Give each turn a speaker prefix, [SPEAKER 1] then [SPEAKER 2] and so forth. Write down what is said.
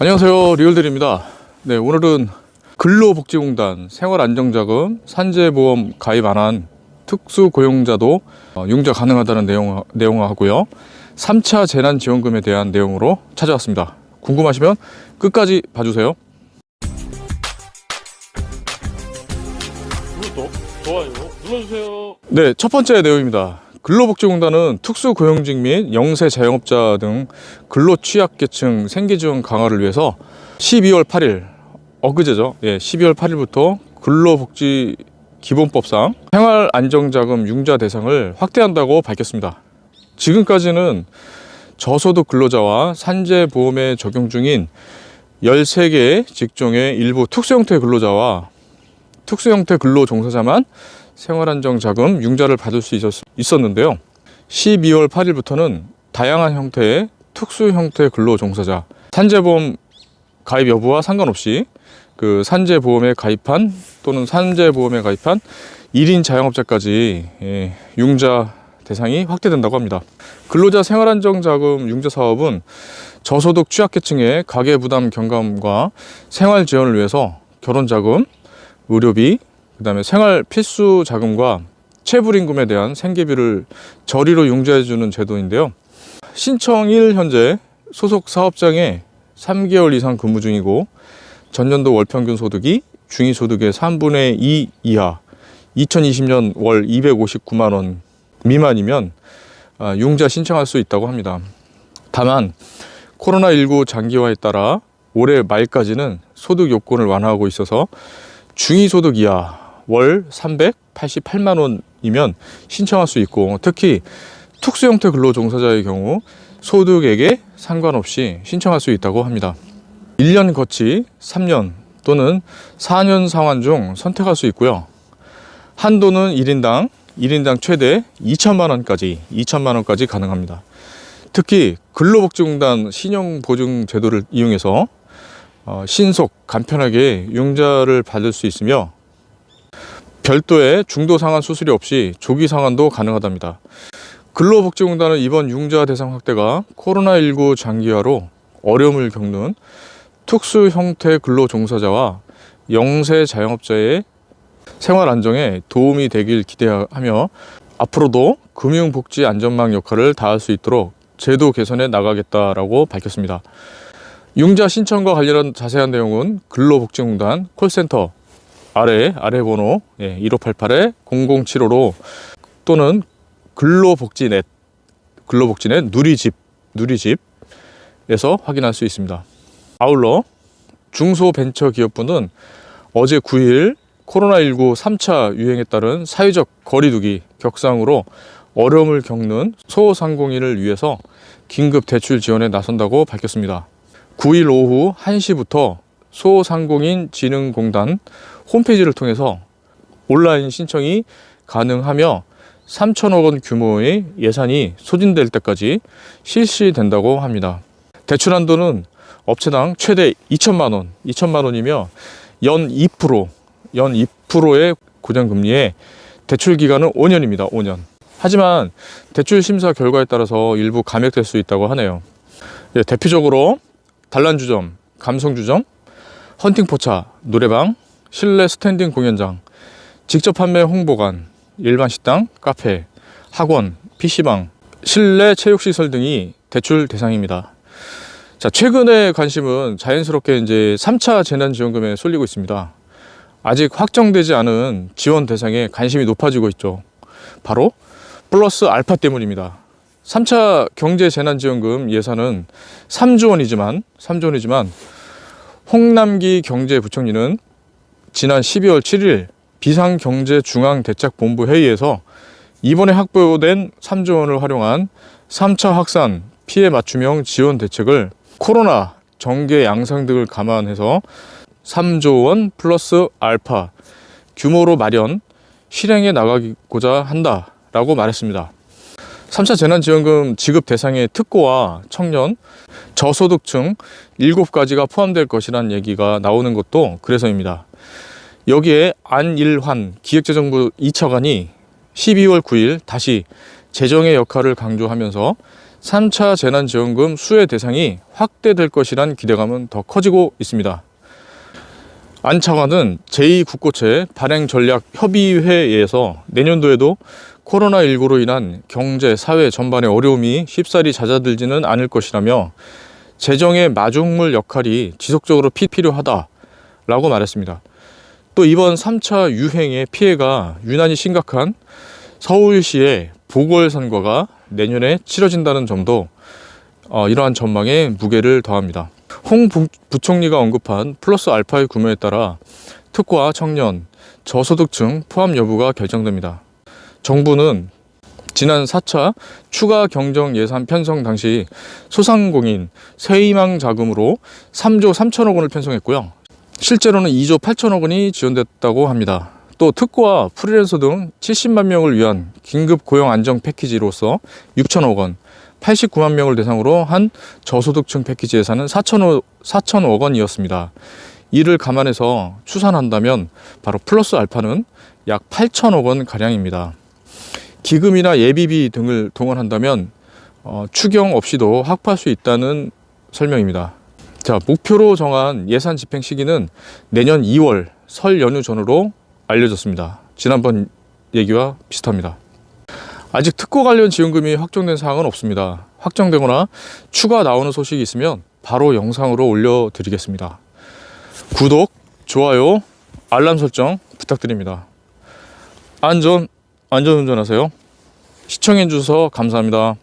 [SPEAKER 1] 안녕하세요, 리얼들입니다. 네, 오늘은 근로복지공단 생활안정자금 산재보험 가입 안 한 특수고용자도 융자 가능하다는 내용을 하고요, 3차 재난지원금에 대한 내용으로 찾아왔습니다. 궁금하시면 끝까지 봐주세요.
[SPEAKER 2] 구독, 좋아요 눌러주세요.
[SPEAKER 1] 네, 첫 번째 내용입니다. 근로복지공단은 특수고용직 및 영세 자영업자 등 근로취약계층 생계지원 강화를 위해서 12월 8일, 엊그제죠. 12월 8일부터 근로복지기본법상 생활안정자금 융자 대상을 확대한다고 밝혔습니다. 지금까지는 저소득 근로자와 산재보험에 적용 중인 13개 직종의 일부 특수형태 근로자와 특수형태 근로종사자만 생활안정자금 융자를 받을 수 있었는데요. 12월 8일부터는 다양한 형태의 특수형태 근로종사자, 산재보험 가입 여부와 상관없이 그 산재보험에 가입한 또는 산재보험에 가입한 1인 자영업자까지 융자 대상이 확대된다고 합니다. 근로자 생활안정자금 융자 사업은 저소득 취약계층의 가계부담 경감과 생활 지원을 위해서 결혼자금, 의료비, 그 다음에 생활 필수 자금과 체불임금에 대한 생계비를 저리로 융자해주는 제도인데요. 신청일 현재 소속 사업장에 3개월 이상 근무 중이고 전년도 월평균 소득이 중위소득의 3분의 2 이하 2020년 월 259만 원 미만이면 융자 신청할 수 있다고 합니다. 다만 코로나19 장기화에 따라 올해 말까지는 소득 요건을 완화하고 있어서 중위소득 이하 월 388만 원이면 신청할 수 있고, 특히 특수형태 근로종사자의 경우 소득액에 상관없이 신청할 수 있다고 합니다. 1년 거치, 3년 또는 4년 상환 중 선택할 수 있고요. 한도는 1인당 최대 2천만 원까지 가능합니다. 특히 근로복지공단 신용보증 제도를 이용해서 신속, 간편하게 융자를 받을 수 있으며 별도의 중도 상환 수수료 없이 조기 상환도 가능하답니다. 근로복지공단은 이번 융자 대상 확대가 코로나19 장기화로 어려움을 겪는 특수 형태 근로 종사자와 영세 자영업자의 생활 안정에 도움이 되길 기대하며 앞으로도 금융복지 안전망 역할을 다할 수 있도록 제도 개선해 나가겠다라고 밝혔습니다. 융자 신청과 관련한 자세한 내용은 근로복지공단 콜센터 아래 번호 1588-0075로 또는 근로복지넷 누리집에서 확인할 수 있습니다. 아울러 중소벤처기업부는 어제 9일 코로나19 3차 유행에 따른 사회적 거리두기 격상으로 어려움을 겪는 소상공인을 위해서 긴급 대출 지원에 나선다고 밝혔습니다. 9일 오후 1시부터 소상공인진흥공단 홈페이지를 통해서 온라인 신청이 가능하며 3천억 원 규모의 예산이 소진될 때까지 실시된다고 합니다. 대출 한도는 업체당 최대 2천만 원이며 연 2%의 고정금리에 대출 기간은 5년입니다. 5년. 하지만 대출 심사 결과에 따라서 일부 감액될 수 있다고 하네요. 대표적으로 단란주점, 감성주점, 헌팅포차, 노래방, 실내 스탠딩 공연장, 직접 판매 홍보관, 일반 식당, 카페, 학원, PC방, 실내 체육시설 등이 대출 대상입니다. 자, 최근의 관심은 자연스럽게 이제 3차 재난지원금에 쏠리고 있습니다. 아직 확정되지 않은 지원 대상에 관심이 높아지고 있죠. 바로 플러스 알파 때문입니다. 3차 경제재난지원금 예산은 3조 원이지만 홍남기 경제부총리는 지난 12월 7일 비상경제중앙대책본부 회의에서 이번에 확보된 3조 원을 활용한 3차 확산 피해 맞춤형 지원 대책을 코로나 전개 양상 등을 감안해서 3조 원 플러스 알파 규모로 마련, 실행해 나가고자 한다라고 말했습니다. 3차 재난지원금 지급 대상의 특고와 청년, 저소득층 7가지가 포함될 것이란 얘기가 나오는 것도 그래서입니다. 여기에 안일환 기획재정부 2차관이 12월 9일 다시 재정의 역할을 강조하면서 3차 재난지원금 수혜 대상이 확대될 것이란 기대감은 더 커지고 있습니다. 안 차관은 제2국고체 발행전략협의회에서 내년도에도 코로나19로 인한 경제, 사회 전반의 어려움이 쉽사리 잦아들지는 않을 것이라며 재정의 마중물 역할이 지속적으로 필요하다라고 말했습니다. 또 이번 3차 유행의 피해가 유난히 심각한 서울시의 보궐선거가 내년에 치러진다는 점도 이러한 전망에 무게를 더합니다. 홍 부총리가 언급한 플러스 알파의 구매에 따라 특과, 청년, 저소득층 포함 여부가 결정됩니다. 정부는 지난 4차 추가 경정 예산 편성 당시 소상공인 세희망 자금으로 3조 3천억 원을 편성했고요. 실제로는 2조 8천억 원이 지원됐다고 합니다. 또 특과, 프리랜서 등 70만 명을 위한 긴급 고용 안정 패키지로서 6천억 원, 89만 명을 대상으로 한 저소득층 패키지 예산은 4천억 원이었습니다. 이를 감안해서 추산한다면 바로 플러스 알파는 약 8천억 원 가량입니다. 기금이나 예비비 등을 동원한다면 추경 없이도 확보할 수 있다는 설명입니다. 자, 목표로 정한 예산 집행 시기는 내년 2월 설 연휴 전후로 알려졌습니다. 지난번 얘기와 비슷합니다. 아직 특고 관련 지원금이 확정된 사항은 없습니다. 확정되거나 추가 나오는 소식이 있으면 바로 영상으로 올려드리겠습니다. 구독, 좋아요, 알람 설정 부탁드립니다. 안전운전하세요. 시청해주셔서 감사합니다.